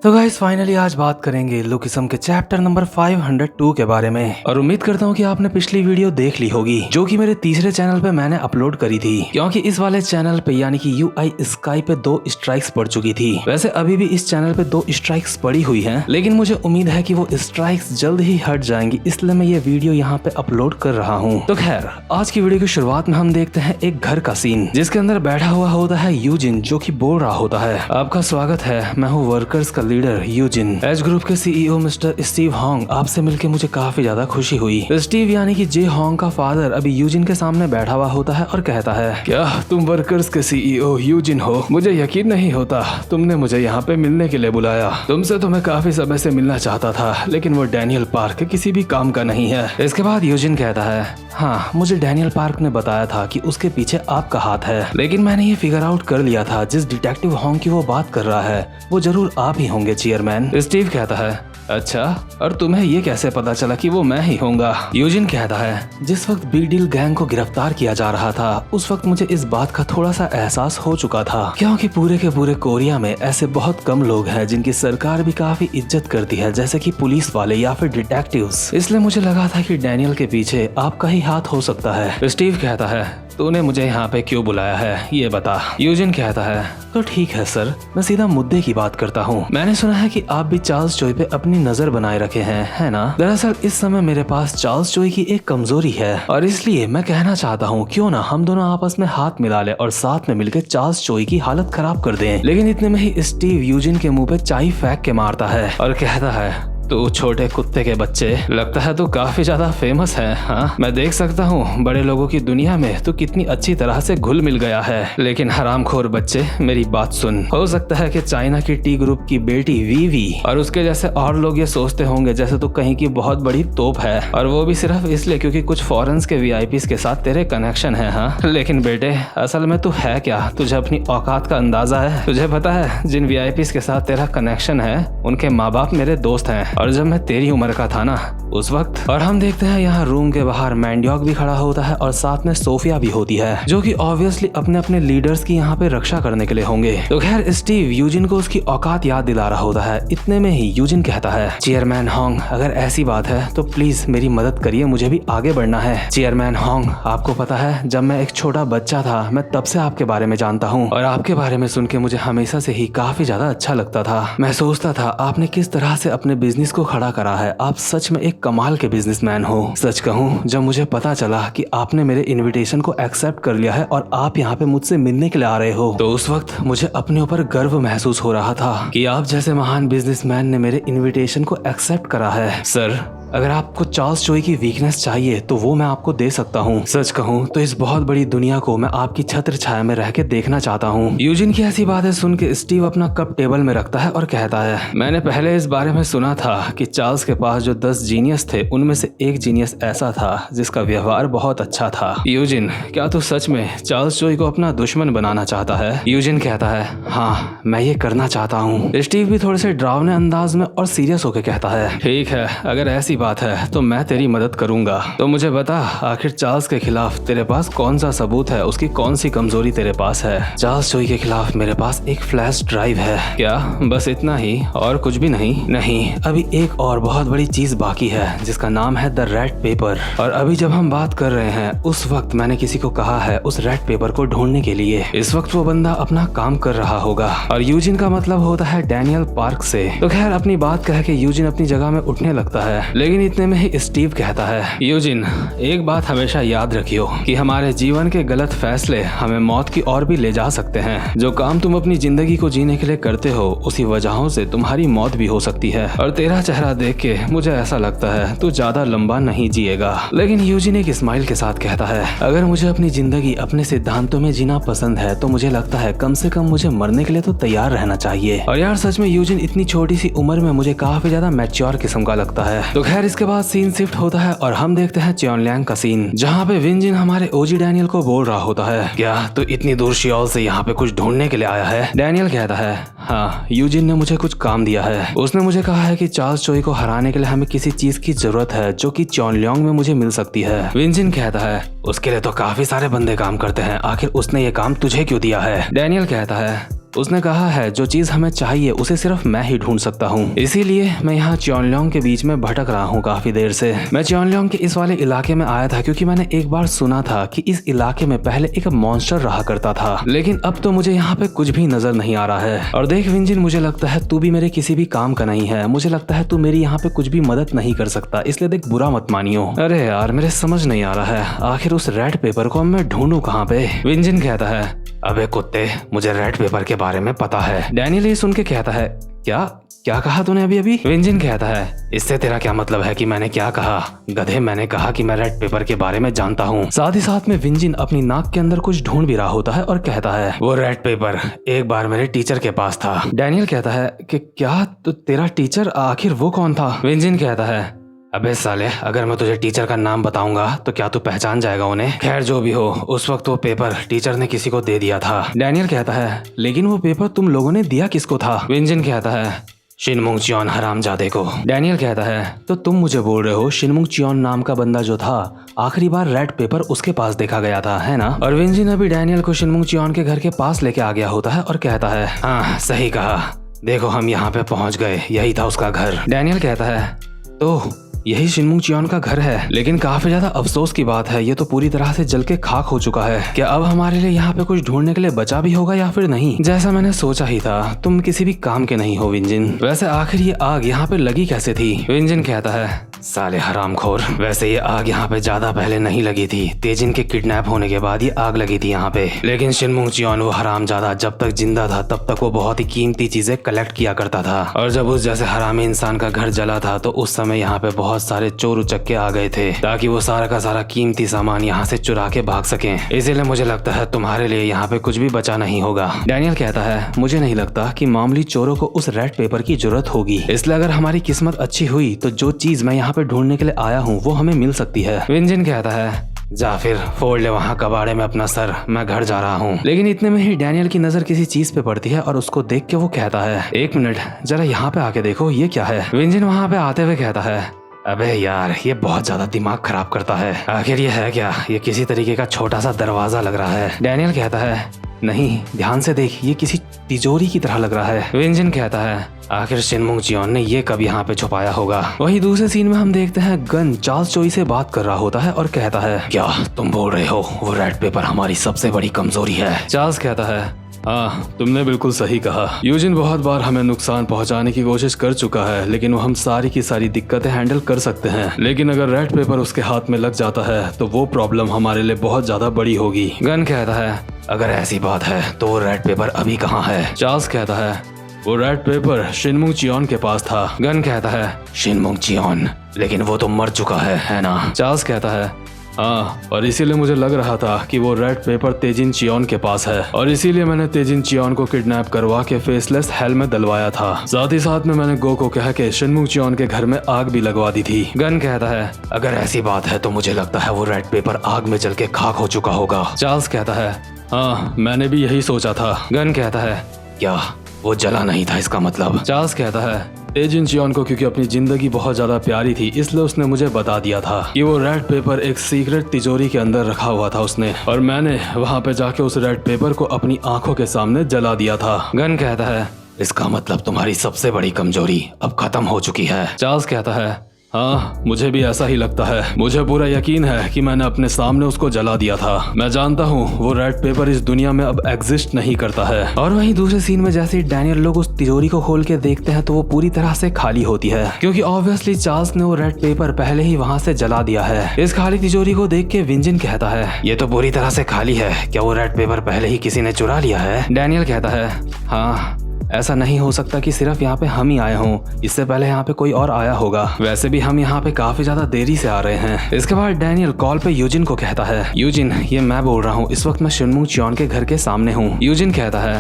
तो guys finally आज बात करेंगे लुकिज्म के चैप्टर नंबर 502 के बारे में। और उम्मीद करता हूँ कि आपने पिछली वीडियो देख ली होगी जो कि मेरे तीसरे चैनल पे मैंने अपलोड करी थी, क्योंकि इस वाले चैनल पे यानी कि UI स्काई पे 2 स्ट्राइक्स पड़ चुकी थी। वैसे अभी भी इस चैनल पे 2 स्ट्राइक्स पड़ी हुई हैं, लेकिन मुझे उम्मीद है कि वो स्ट्राइक्स जल्द ही हट जाएंगी, इसलिए मैं ये वीडियो यहाँ पे अपलोड कर रहा हूँ। तो खैर आज की वीडियो की शुरुआत में हम देखते हैं एक घर का सीन जिसके अंदर बैठा हुआ होता है यूजिन, जो की बोल रहा होता है, आपका स्वागत है, मैं हूँ वर्कर्स का लीडर यूजिन। एज ग्रुप के CEO मिस्टर स्टीव हॉन्ग, आपसे मिलकर मुझे काफी ज्यादा खुशी हुई। स्टीव यानी कि जे हॉन्ग का फादर अभी यूजिन के सामने बैठा हुआ होता है और कहता है, क्या तुम वर्कर्स के CEO यूजिन हो? मुझे यकीन नहीं होता तुमने मुझे यहाँ पे मिलने के लिए बुलाया। तुमसे तो मैं काफी समय से मिलना चाहता था, लेकिन वो डैनियल पार्क किसी भी काम का नहीं है। इसके बाद यूजिन कहता है, हाँ मुझे डैनियल पार्क ने बताया था कि उसके पीछे आपका हाथ है, लेकिन मैंने ये फिगर आउट कर लिया था जिस डिटेक्टिव हॉन्ग की वो बात कर रहा है वो जरूर आप ही होंगे चेयरमैन। स्टीव कहता है, अच्छा, और तुम्हें ये कैसे पता चला कि वो मैं ही होऊंगा? यूजिन कहता है, जिस वक्त बिग डील गैंग को गिरफ्तार किया जा रहा था उस वक्त मुझे इस बात का थोड़ा सा एहसास हो चुका था, क्योंकि पूरे के पूरे कोरिया में ऐसे बहुत कम लोग हैं जिनकी सरकार भी काफी इज्जत करती है, जैसे कि पुलिस वाले या फिर डिटेक्टिव्स। इसलिए मुझे लगा था कि डैनियल के पीछे आपका ही हाथ हो सकता है। स्टीव कहता है, तूने मुझे यहाँ पे क्यों बुलाया है ये बता। यूजिन कहता है, तो ठीक है सर, मैं सीधा मुद्दे की बात करता हूँ। मैंने सुना है कि आप भी चार्ल्स चोई पे अपनी नजर बनाए रखे हैं, है ना? दरअसल इस समय मेरे पास चार्ल्स चोई की एक कमजोरी है और इसलिए मैं कहना चाहता हूँ क्यों ना हम दोनों आपस में हाथ मिला ले और साथ में मिलकर चार्ल्स चोई की हालत खराब कर दें। लेकिन इतने में ही स्टीव यूजिन के मुंह पे चाय फेंक के मारता है और कहता है, तो छोटे कुत्ते के बच्चे, लगता है तो काफी ज्यादा फेमस है। हाँ, मैं देख सकता हूँ बड़े लोगों की दुनिया में तो कितनी अच्छी तरह से घुल मिल गया है, लेकिन हरामखोर बच्चे मेरी बात सुन। हो सकता है कि चाइना की टी ग्रुप की बेटी वीवी और उसके जैसे और लोग ये सोचते होंगे जैसे तो कहीं की बहुत बड़ी तोप है, और वो भी सिर्फ इसलिए क्योंकि कुछ फॉरेन्स के VIPs के साथ तेरे कनेक्शन है। हाँ, लेकिन बेटे असल में तू है क्या? तुझे अपनी औकात का अंदाजा है? तुझे पता है जिन VIPs के साथ तेरा कनेक्शन है उनके माँ बाप मेरे दोस्त हैं, और जब मैं तेरी उम्र का था ना उस वक्त। और हम देखते हैं यहाँ रूम के बाहर मैंडियोक भी खड़ा होता है और साथ में सोफिया भी होती है, जो कि ऑब्वियसली अपने अपने लीडर्स की यहाँ पे रक्षा करने के लिए होंगे। तो खैर स्टीव यूजिन को उसकी औकात याद दिला रहा होता है। इतने में ही यूजिन कहता है, चेयरमैन हॉन्ग, अगर ऐसी बात है तो प्लीज मेरी मदद करिए, मुझे भी आगे बढ़ना है। चेयरमैन हॉन्ग, आपको पता है जब मैं एक छोटा बच्चा था मैं तब से आपके बारे में जानता हूँ, और आपके बारे में सुन के मुझे हमेशा से ही काफी ज्यादा अच्छा लगता था। मैं सोचता था आपने किस तरह से अपने बिजनेस को खड़ा करा है, आप सच में एक कमाल के बिजनेसमैन हो। सच कहूँ जब मुझे पता चला कि आपने मेरे इनविटेशन को एक्सेप्ट कर लिया है और आप यहाँ पे मुझसे मिलने के लिए आ रहे हो, तो उस वक्त मुझे अपने ऊपर गर्व महसूस हो रहा था कि आप जैसे महान बिजनेसमैन ने मेरे इनविटेशन को एक्सेप्ट करा है। सर, अगर आपको चार्ल्स चोई की वीकनेस चाहिए तो वो मैं आपको दे सकता हूँ। सच कहूँ तो इस बहुत बड़ी दुनिया को मैं आपकी छत्र छाया में रह के देखना चाहता हूँ। यूजिन की ऐसी बातें सुन के स्टीव अपना कप टेबल में रखता है और कहता है, मैंने पहले इस बारे में सुना था कि चार्ल्स के पास जो 10 जीनियस थे उनमें से एक जीनियस ऐसा था जिसका व्यवहार बहुत अच्छा था। यूजिन, क्या तू सच में चार्ल्स चोई को अपना दुश्मन बनाना चाहता है? यूजिन कहता है, हाँ मैं ये करना चाहता हूँ। स्टीव भी थोड़े से डरावने अंदाज में और सीरियस होकर कहता है, ठीक है, अगर ऐसी बात है तो मैं तेरी मदद करूंगा। तो मुझे बता, आखिर चार्ल्स के खिलाफ तेरे पास कौन सा सबूत है? उसकी कौन सी कमजोरी तेरे पास है? चार्ल्स चोई के खिलाफ मेरे पास एक फ्लैश ड्राइव है। क्या बस इतना ही और कुछ भी नहीं? नहीं, अभी एक और बहुत बड़ी चीज बाकी है जिसका नाम है द रेड पेपर। और अभी जब हम बात कर रहे हैं उस वक्त मैंने किसी को कहा है उस रेड पेपर को ढूंढने के लिए। इस वक्त वो बंदा अपना काम कर रहा होगा, और यूजिन का मतलब होता है डैनियल पार्क से। तो खैर अपनी बात कह के यूजिन अपनी जगह में उठने लगता है, लेकिन इतने में ही स्टीव कहता है, यूजिन एक बात हमेशा याद रखियो कि हमारे जीवन के गलत फैसले हमें मौत की ओर भी ले जा सकते हैं। जो काम तुम अपनी जिंदगी को जीने के लिए करते हो उसी वजहों से तुम्हारी मौत भी हो सकती है, और तेरा चेहरा देख के मुझे ऐसा लगता है तू ज्यादा लंबा नहीं जिएगा। लेकिन यूजिन एक स्माइल के साथ कहता है, अगर मुझे अपनी जिंदगी अपने सिद्धांतों में जीना पसंद है तो मुझे लगता है कम से कम मुझे मरने के लिए तो तैयार रहना चाहिए। और यार सच में यूजिन इतनी छोटी सी उम्र में मुझे काफी ज्यादा मैच्योर किस्म का लगता है। तो खैर इसके बाद सीन शिफ्ट होता है और हम देखते हैं च्योनलियांग का सीन, जहाँ पे विंजिन हमारे ओजी डैनियल को बोल रहा होता है, क्या तो इतनी दूर शियोल से यहाँ पे कुछ ढूंढने के लिए आया है? डैनियल कहता है, हाँ यूजिन ने मुझे कुछ काम दिया है। उसने मुझे कहा है कि चार्ल्स चोई को हराने के लिए हमें किसी चीज की जरूरत है जो कि च्योनलियांग में मुझे मिल सकती है। विंजिन कहता है, उसके लिए तो काफी सारे बंदे काम करते हैं, आखिर उसने ये काम तुझे क्यों दिया है? डैनियल कहता है, उसने कहा है जो चीज हमें चाहिए उसे सिर्फ मैं ही ढूंढ सकता हूँ, इसीलिए मैं यहाँ च्योनलोंग के बीच में भटक रहा हूँ काफी देर से। मैं च्योनलोंग के इस वाले इलाके में आया था क्योंकि मैंने एक बार सुना था कि इस इलाके में पहले एक मॉन्स्टर रहा करता था, लेकिन अब तो मुझे यहाँ पे कुछ भी नजर नहीं आ रहा है। और देख विंजिन, मुझे लगता है तू भी मेरे किसी भी काम का नहीं है। मुझे लगता है तू मेरी यहाँ पे कुछ भी मदद नहीं कर सकता, इसलिए देख बुरा मत मानियो। अरे यार मेरे समझ नहीं आ रहा है आखिर उस रेड पेपर को मैं ढूंढूं कहाँ पे। विंजिन कहता है अबे कुत्ते, मुझे रेड पेपर के बारे में पता है। डैनियल ये सुन के कहता है क्या क्या कहा तूने अभी अभी? विंजिन कहता है इससे तेरा क्या मतलब है कि मैंने क्या कहा? गधे, मैंने कहा कि मैं रेड पेपर के बारे में जानता हूँ। साथ ही साथ में विंजिन अपनी नाक के अंदर कुछ ढूंढ भी रहा होता है और कहता है वो रेड पेपर एक बार मेरे टीचर के पास था। डैनियल कहता है कि क्या? तो तेरा टीचर आखिर वो कौन था? विंजिन कहता है अबे साले, अगर मैं तुझे टीचर का नाम बताऊंगा तो क्या तू पहचान जाएगा उन्हें? खैर जो भी हो, उस वक्त वो पेपर टीचर ने किसी को दे दिया था। डैनियल कहता है लेकिन वो पेपर तुम लोगों ने दिया किसको था? विंजिन कहता है शिनमुंग चियोन हरामजादे को। डैनियल कहता है तो तुम मुझे बोल रहे हो शिनमुंग चियोन नाम का बंदा जो था आखिरी बार रेड पेपर उसके पास देखा गया था, है ना? और विंजिन अभी डैनियल को शिनमुंग चियोन के घर के पास लेके आ गया होता है और कहता है हाँ सही कहा, देखो हम यहाँ पे पहुँच गए, यही था उसका घर। डैनियल कहता है तो यही शिनमुंग चियोन का घर है, लेकिन काफी ज्यादा अफसोस की बात है ये तो पूरी तरह से जल के खाक हो चुका है। क्या अब हमारे लिए यहाँ पे कुछ ढूंढने के लिए बचा भी होगा या फिर नहीं? जैसा मैंने सोचा ही था, तुम किसी भी काम के नहीं हो विंजिन। वैसे आखिर ये आग यहाँ पे लगी कैसे थी? विंजिन कहता है साले हरामखोर, वैसे ये आग यहाँ पे ज्यादा पहले नहीं लगी थी, तेजिन के किडनैप होने के बाद ये आग लगी थी यहाँ पे। लेकिन शिनमुंग चियोन वो हरामजादा जब तक जिंदा था तब तक वो बहुत ही कीमती चीजें कलेक्ट किया करता था, और जब उस जैसे हरामी इंसान का घर जला था तो उस समय यहाँ पे बहुत सारे चोर उचक्के आ गए थे ताकि वो सारा का सारा कीमती सामान यहाँ से चुरा के भाग सकें। इसीलिए मुझे लगता है तुम्हारे लिए यहाँ पे कुछ भी बचा नहीं होगा। डैनियल कहता है मुझे नहीं लगता कि मामूली चोरों को उस रेड पेपर की जरूरत होगी, इसलिए अगर हमारी किस्मत अच्छी हुई तो जो चीज मैं यहाँ पे ढूंढने के लिए आया हूँ वो हमें मिल सकती है। विंजिन कहता है जा फिर फोड़ ले वहाँ कबाड़े में अपना सर, मैं घर जा रहा हूँ। लेकिन इतने में ही डैनियल की नजर किसी चीज पे पड़ती है और उसको देख के वो कहता है एक मिनट, जरा यहाँ पे आके देखो ये क्या है? विंजिन वहाँ पे आते हुए कहता है अबे यार ये बहुत ज्यादा दिमाग खराब करता है, आखिर ये है क्या? ये किसी तरीके का छोटा सा दरवाजा लग रहा है। डैनियल कहता है नहीं, ध्यान से देख, ये किसी तिजोरी की तरह लग रहा है। विंजिन कहता है आखिर शिनमुंग चियोन ने ये कब यहाँ पे छुपाया होगा? वही दूसरे सीन में हम देखते हैं गन चार्ल्स चोई से बात कर रहा होता है और कहता है क्या तुम बोल रहे हो वो रेड पेपर हमारी सबसे बड़ी कमजोरी है? चार्ल्स कहता है हाँ तुमने बिल्कुल सही कहा, यूजिन बहुत बार हमें नुकसान पहुंचाने की कोशिश कर चुका है, लेकिन वो हम सारी की सारी दिक्कतें हैंडल कर सकते हैं, लेकिन अगर रेड पेपर उसके हाथ में लग जाता है तो वो प्रॉब्लम हमारे लिए बहुत ज्यादा बड़ी होगी। गन कहता है अगर ऐसी बात है तो वो रेड पेपर अभी कहाँ है? चार्ल्स कहता है वो रेड पेपर शिनमुंग चियोन के पास था। गन कहता है शिनमुंग चियोन, लेकिन वो तो मर चुका है ना? चार्ल्स कहता है हाँ, और इसीलिए मुझे लग रहा था कि वो रेड पेपर तेजिन चियोन के पास है, और इसीलिए मैंने तेजिन चियोन को किडनैप करवा के फेसलेस हेल में डलवाया था। साथ ही साथ में मैंने गो को कह के शिनमुंग चियोन के घर में आग भी लगवा दी थी। गन कहता है अगर ऐसी बात है तो मुझे लगता है वो रेड पेपर आग में जल के खाक हो चुका होगा। चार्ल्स कहता है हाँ मैंने भी यही सोचा था। गन कहता है क्या वो जला नहीं था इसका मतलब? चार्ल्स कहता है तेजिन चियोन को क्योंकि अपनी जिंदगी बहुत ज्यादा प्यारी थी इसलिए उसने मुझे बता दिया था कि वो रेड पेपर एक सीक्रेट तिजोरी के अंदर रखा हुआ था उसने, और मैंने वहाँ पे जाके उस रेड पेपर को अपनी आंखों के सामने जला दिया था। गन कहता है इसका मतलब तुम्हारी सबसे बड़ी कमजोरी अब खत्म हो चुकी है। चार्ल्स कहता है हाँ मुझे भी ऐसा ही लगता है, मुझे पूरा यकीन है कि मैंने अपने सामने उसको जला दिया था। मैं जानता हूँ वो रेड पेपर इस दुनिया में अब एग्जिस्ट नहीं करता है। और वहीं दूसरे सीन में जैसे डैनियल लोग उस तिजोरी को खोल के देखते हैं तो वो पूरी तरह से खाली होती है, क्योंकि ऑब्वियसली चार्ल्स ने वो रेड पेपर पहले ही वहाँ से जला दिया है। इस खाली तिजोरी को देख के विंजिन कहता है ये तो पूरी तरह से खाली है, क्या वो रेड पेपर पहले ही किसी ने चुरा लिया है? डैनियल कहता है हाँ ऐसा नहीं हो सकता कि सिर्फ यहाँ पे हम ही आए हों, इससे पहले यहाँ पे कोई और आया होगा। वैसे भी हम यहाँ पे काफी ज्यादा देरी से आ रहे हैं। इसके बाद डैनियल कॉल पे यूजिन को कहता है यूजिन ये मैं बोल रहा हूँ, इस वक्त मैं शिनमुंग चियोन के घर के सामने हूँ। यूजिन कहता है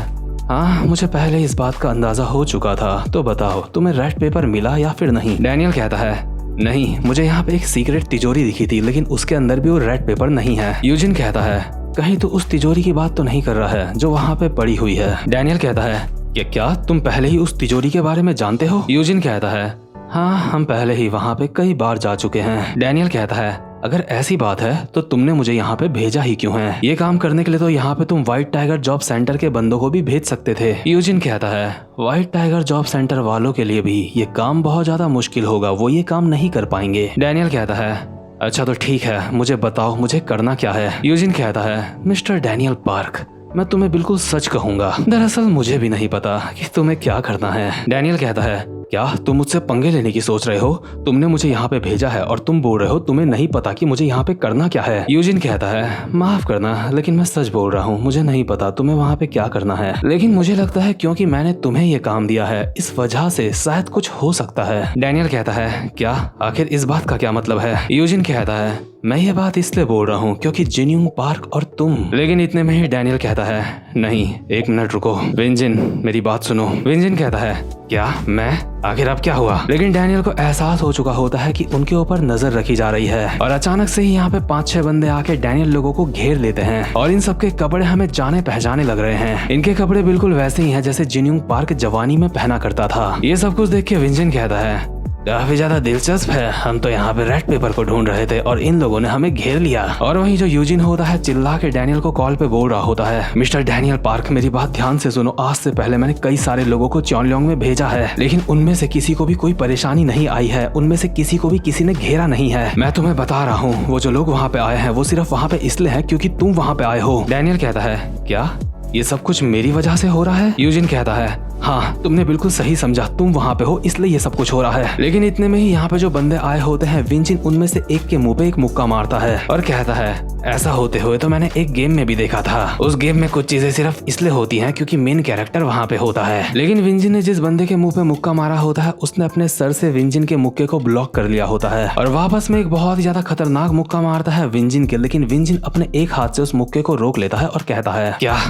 हाँ मुझे पहले इस बात का अंदाजा हो चुका था, तो बताओ तुम्हें रेड पेपर मिला या फिर नहीं? डैनियल कहता है नहीं, मुझे यहाँ पे एक सीक्रेट तिजोरी दिखी थी लेकिन उसके अंदर भी वो रेड पेपर नहीं है। यूजिन कहता है कहीं तो उस तिजोरी की बात तो नहीं कर रहा है जो वहाँ पे पड़ी हुई है? डैनियल कहता है क्या तुम पहले ही उस तिजोरी के बारे में जानते हो? यूजिन कहता है हाँ हम पहले ही वहाँ पे कई बार जा चुके हैं। डैनियल कहता है अगर ऐसी बात है तो तुमने मुझे यहाँ पे भेजा ही क्यों है? ये काम करने के लिए तो यहाँ पे तुम व्हाइट टाइगर जॉब सेंटर के बंदों को भी भेज सकते थे। यूजिन कहता है व्हाइट टाइगर जॉब सेंटर वालों के लिए भी ये काम बहुत ज्यादा मुश्किल होगा, वो ये काम नहीं कर पाएंगे। डैनियल कहता है अच्छा तो ठीक है, मुझे बताओ मुझे करना क्या है? यूजिन कहता है मिस्टर डैनियल पार्क, मैं तुम्हें बिल्कुल सच कहूंगा, दरअसल मुझे भी नहीं पता कि तुम्हें क्या करना है। डैनियल कहता है क्या तुम मुझसे पंगे लेने की सोच रहे हो? तुमने मुझे यहाँ पे भेजा है और तुम बोल रहे हो तुम्हें नहीं पता कि मुझे यहाँ पे करना क्या है। यूजिन कहता है माफ करना लेकिन मैं सच बोल रहा हूँ, मुझे नहीं पता तुम्हें वहाँ पे क्या करना है, लेकिन मुझे लगता है क्योंकि मैंने तुम्हें ये काम दिया है इस वजह से शायद कुछ हो सकता है। डैनियल कहता है क्या? आखिर इस बात का क्या मतलब है? यूजिन कहता है मैं ये बात इसलिए बोल रहा हूँ क्योंकि जिन्यूंग पार्क और तुम। लेकिन इतने में ही डैनियल कहता है नहीं एक मिनट रुको विंजिन, मेरी बात सुनो। विंजिन कहता है क्या? मैं? आखिर अब क्या हुआ? लेकिन डैनियल को एहसास हो चुका होता है कि उनके ऊपर नजर रखी जा रही है और अचानक से ही यहाँ पे 5-6 बंदे आके डैनियल लोगों को घेर लेते हैं और इन सबके कपड़े हमें जाने पहचाने लग रहे हैं। इनके कपड़े बिल्कुल वैसे ही हैं जैसे जिन्यूंग पार्क जवानी में पहना करता था। ये सब कुछ देख के विंजिन कहता है काफी ज्यादा दिलचस्प है, हम तो यहाँ पे रेड पेपर को ढूंढ रहे थे और इन लोगों ने हमें घेर लिया। और वहीं जो यूजिन होता है चिल्ला के डैनियल को कॉल पे बोल रहा होता है मिस्टर डैनियल पार्क मेरी बात ध्यान से सुनो, आज से पहले मैंने कई सारे लोगों को चॉनल्योंग में भेजा है लेकिन उनमें से किसी को भी कोई परेशानी नहीं आई है, उनमें से किसी को भी किसी ने घेरा नहीं है। मैं तुम्हें बता रहा हूँ वो जो लोग वहाँ पे आए हैं वो सिर्फ वहाँ पे इसलिए है क्योंकि तुम वहाँ पे आए हो। डैनियल कहता है क्या ये सब कुछ मेरी वजह से हो रहा है? यूजिन कहता है हाँ तुमने बिल्कुल सही समझा, तुम वहाँ पे हो इसलिए ये सब कुछ हो रहा है। लेकिन इतने में ही यहाँ पे जो बंदे आए होते हैं विंजिन उनमें से एक के मुंह पे एक मुक्का मारता है और कहता है ऐसा होते हुए तो मैंने एक गेम में भी देखा था, उस गेम में कुछ चीजें सिर्फ इसलिए होती हैं क्योंकि मेन कैरेक्टर वहाँ पे होता है। लेकिन विंजिन ने जिस बंदे के मुंह पे मुक्का मारा होता है उसने अपने सर से विंजिन के मुक्के को ब्लॉक कर लिया होता है और वापस में एक बहुत ही ज्यादा खतरनाक मुक्का मारता है विंजिन के, लेकिन विंजिन अपने एक हाथ से उस मुक्के को रोक लेता है और कहता है क्या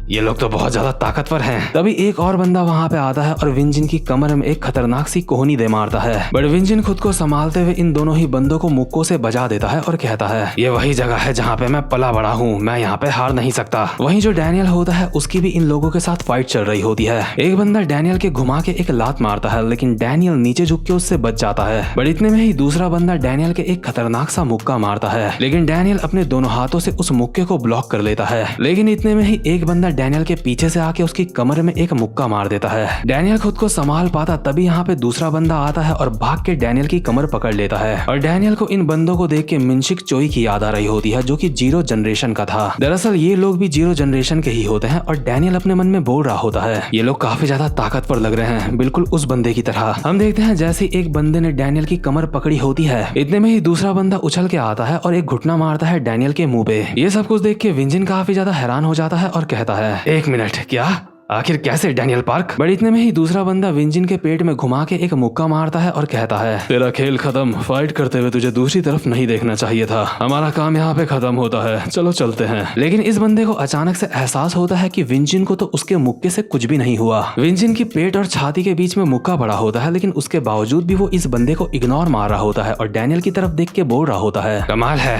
ये लोग तो बहुत ज्यादा ताकतवर हैं। तभी एक और बंदा वहाँ पे आता है और विंजिन की कमर में एक खतरनाक सी कोहनी दे मारता है, बट विंजिन खुद को संभालते हुए इन दोनों ही बंदों को मुक्कों से बजा देता है और कहता है ये वही जगह है जहाँ पे मैं पला बड़ा हूँ, मैं यहाँ पे हार नहीं सकता। वहीं जो डैनियल होता है उसकी भी इन लोगों के साथ फाइट चल रही होती है। एक बंदा डैनियल के घुमा के एक लात मारता है लेकिन डैनियल नीचे झुक के उससे बच जाता है, बट इतने में ही दूसरा बंदा डैनियल के एक खतरनाक सा मुक्का मारता है लेकिन डैनियल अपने दोनों हाथों से उस मुक्के को ब्लॉक कर लेता है। लेकिन इतने में ही एक बंदा डैनियल के पीछे से आके उसकी कमर में एक मुक्का मार देता है। डैनियल खुद को संभाल पाता तभी यहाँ पे दूसरा बंदा आता है और भाग के डैनियल की कमर पकड़ लेता है और डैनियल को इन बंदों को देख के मिनशिक चोई की याद आ रही होती है जो कि 0 जनरेशन का था। दरअसल ये लोग भी 0 जनरेशन के ही होते हैं और डैनियल अपने मन में बोल रहा होता है ये लोग काफी ज्यादा ताकतवर लग रहे हैं, बिल्कुल उस बंदे की तरह। हम देखते हैं जैसे एक बंदे ने डैनियल की कमर पकड़ी होती है इतने में ही दूसरा बंदा उछल के आता है और एक घुटना मारता है डैनियल के मुंह पे। ये सब कुछ देख के विंजिन काफी ज्यादा हैरान हो जाता है और कहता है एक मिनट क्या? आखिर कैसे डैनियल पार्क? बट इतने में ही दूसरा बंदा विंजिन के पेट में घुमा के एक मुक्का मारता है और कहता है तेरा खेल खत्म, फाइट करते हुए तुझे दूसरी तरफ नहीं देखना चाहिए था, हमारा काम यहाँ पे खत्म होता है, चलो चलते हैं। लेकिन इस बंदे को अचानक से एहसास होता है कि विंजिन को तो उसके मुक्के से कुछ भी नहीं हुआ। विंजिन की पेट और छाती के बीच में मुक्का पड़ा होता है लेकिन उसके बावजूद भी वो इस बंदे को इग्नोर मार रहा होता है और डैनियल की तरफ देख के बोल रहा होता है कमाल है,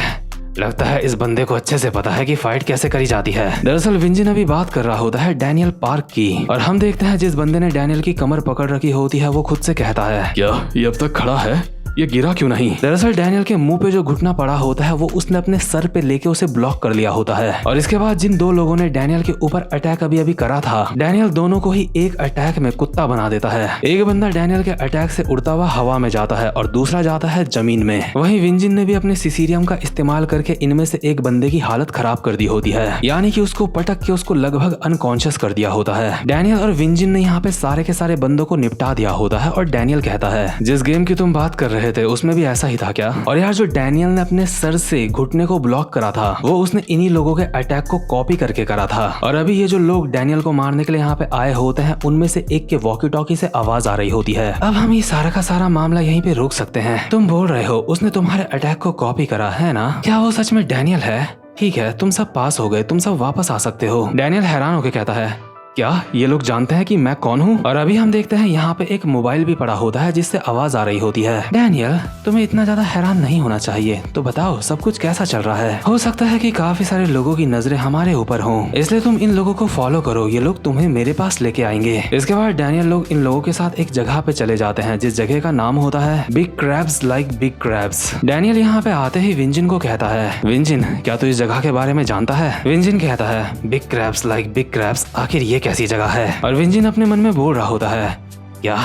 लगता है इस बंदे को अच्छे से पता है कि फाइट कैसे करी जाती है। दरअसल विंजिन अभी बात कर रहा होता है डैनियल पार्क की और हम देखते हैं जिस बंदे ने डैनियल की कमर पकड़ रखी होती है वो खुद से कहता है क्या ये अब तक खड़ा है, ये गिरा क्यों नहीं? दरअसल डैनियल के मुंह पे जो घुटना पड़ा होता है वो उसने अपने सर पे लेके उसे ब्लॉक कर लिया होता है और इसके बाद जिन 2 लोगों ने डैनियल के ऊपर अटैक अभी करा था डैनियल दोनों को ही एक अटैक में कुत्ता बना देता है। एक बंदा डैनियल के अटैक से उड़ता हुआ हवा में जाता है और दूसरा जाता है जमीन में। वहीं विंजिन ने भी अपने सिसीरियम का इस्तेमाल करके इनमें से एक बंदे की हालत खराब कर दी होती है, यानी कि उसको पटक के उसको लगभग अनकॉन्शियस कर दिया होता है। डैनियल और विंजिन ने यहाँ पे सारे के सारे बंदों को निपटा दिया होता है और डैनियल कहता है जिस गेम की तुम बात कर रहे थे उसमें भी ऐसा ही था क्या? और यार जो डैनियल ने अपने सर से घुटने को ब्लॉक करा था वो उसने इन्हीं लोगों के अटैक को कॉपी करके करा था। और अभी ये जो लोग डैनियल को मारने के लिए यहाँ पे आए होते हैं उनमें से एक के वॉकी टॉकी से आवाज आ रही होती है। अब हम ये सारा का सारा मामला यहीं पे रोक सकते हैं। तुम बोल रहे हो उसने तुम्हारे अटैक को कॉपी करा है ना? क्या वो सच में डैनियल है? ठीक है तुम सब पास हो गए, तुम सब वापस आ सकते हो। डैनियल हैरान होकर कहता है क्या ये लोग जानते हैं कि मैं कौन हूँ? और अभी हम देखते हैं यहाँ पे एक मोबाइल भी पड़ा होता है जिससे आवाज आ रही होती है। डैनियल, तुम्हें इतना ज्यादा हैरान नहीं होना चाहिए, तो बताओ सब कुछ कैसा चल रहा है? हो सकता है कि काफी सारे लोगों की नजरें हमारे ऊपर हों, इसलिए तुम इन लोगों को फॉलो करो, ये लोग तुम्हें मेरे पास लेके आएंगे। इसके बाद डैनियल लोग इन लोगों के साथ एक जगह पे चले जाते हैं जिस जगह का नाम होता है big crabs like big crabs. Daniel यहाँ पे आते ही विंजिन को कहता है, विंजिन क्या तू इस जगह के बारे में जानता है? विंजिन कहता है, big crabs like big crabs, आखिर ये कैसी जगह है? और विंजिन अपने मन में बोल रहा होता है, क्या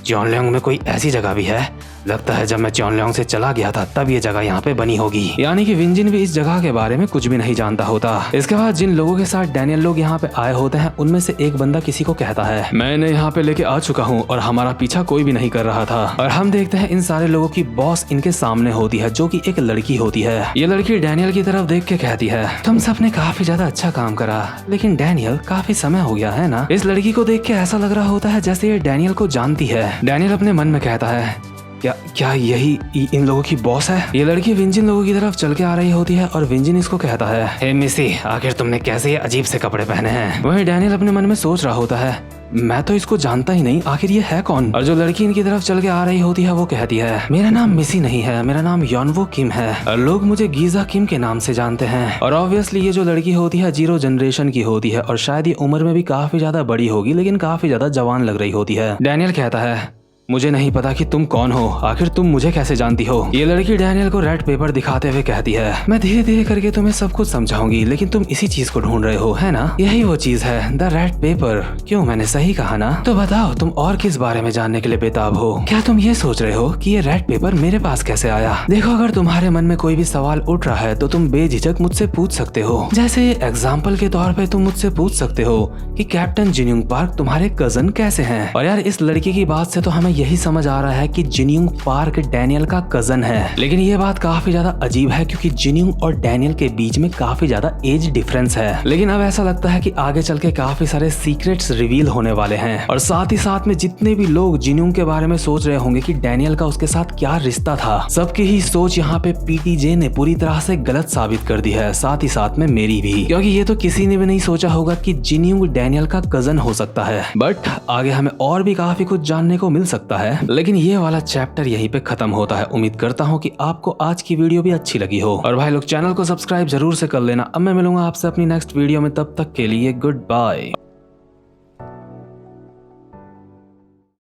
चॉनलियांग में कोई ऐसी जगह भी है? लगता है जब मैं चॉनलियांग से चला गया था तब ये जगह यहाँ पे बनी होगी। यानी कि विंजिन भी इस जगह के बारे में कुछ भी नहीं जानता होता। इसके बाद जिन लोगों के साथ डैनियल लोग यहाँ पे आए होते हैं उनमें से एक बंदा किसी को कहता है, मैं इन्हें यहाँ पे लेके आ चुका हूँ और हमारा पीछा कोई भी नहीं कर रहा था। और हम देखते हैं इन सारे लोगों की बॉस इनके सामने होती है जो की एक लड़की होती है। ये लड़की डैनियल की तरफ देख के कहती है, तुम सबने काफी ज्यादा अच्छा काम करा, लेकिन डैनियल काफी समय हो गया है ना? इस लड़की को देख के ऐसा लग रहा होता है जैसे ये डैनियल को जानती है। डैनियल अपने मन में कहता है, क्या यही इन लोगों की बॉस है? ये लड़की विंजिन लोगों की तरफ चल के आ रही होती है और विंजिन इसको कहता है, हे मिसी, आखिर तुमने कैसे ये अजीब से कपड़े पहने हैं? वहीं डैनियल अपने मन में सोच रहा होता है, मैं तो इसको जानता ही नहीं, आखिर ये है कौन? और जो लड़की इनकी तरफ चल के आ रही होती है वो कहती है, मेरा नाम मिसी नहीं है, मेरा नाम योनवो किम है और लोग मुझे गीजा किम के नाम से जानते हैं। और ऑब्वियसली ये जो लड़की होती है 0 जनरेशन की होती है और शायद ये उम्र में भी काफी ज्यादा बड़ी होगी, लेकिन काफी ज्यादा जवान लग रही होती है। डैनियल कहता है, मुझे नहीं पता कि तुम कौन हो, आखिर तुम मुझे कैसे जानती हो? ये लड़की डैनियल को रेड पेपर दिखाते हुए कहती है, मैं धीरे धीरे करके तुम्हें सब कुछ समझाऊंगी, लेकिन तुम इसी चीज को ढूंढ रहे हो, है ना? यही वो चीज है, द रेड पेपर। क्यों, मैंने सही कहा ना? तो बताओ तुम और किस बारे में जानने के लिए बेताब हो? क्या तुम ये सोच रहे हो कि ये रेड पेपर मेरे पास कैसे आया? देखो, अगर तुम्हारे मन में कोई भी सवाल उठ रहा है तो तुम बेझिझक मुझसे पूछ सकते हो। जैसे एग्जाम्पल के तौर पे तुम मुझसे पूछ सकते हो कि कैप्टन जिनयूंग पार्क तुम्हारे कजन कैसे हैं? और यार इस लड़की की बात से तो हमें यही समझ आ रहा है कि जिनयूंग पार्क डैनियल का कजन है। लेकिन ये बात काफी ज्यादा अजीब है क्योंकि जिनयूंग और डैनियल के बीच में काफी ज्यादा एज डिफरेंस है। लेकिन अब ऐसा लगता है कि आगे चल के काफी सारे सीक्रेट्स रिवील होने वाले हैं और साथ ही साथ में जितने भी लोग जिनयूंग के बारे में सोच रहे होंगे कि डैनियल का उसके साथ क्या रिश्ता था, सबकी ही सोच यहाँ पे पीटीजे ने पूरी तरह से गलत साबित कर दी है, साथ ही साथ में मेरी भी, क्योंकि ये तो किसी ने भी नहीं सोचा होगा कि जिनयूंग डैनियल का कजन हो सकता है। बट आगे हमें और भी काफी कुछ जानने को मिल सकता है। लेकिन ये वाला चैप्टर यहीं पे खत्म होता है। उम्मीद करता हूँ कि आपको आज की वीडियो भी अच्छी लगी हो और भाई लोग चैनल को सब्सक्राइब जरूर से कर लेना। अब मैं मिलूंगा आपसे अपनी नेक्स्ट वीडियो में, तब तक के लिए गुड बाय।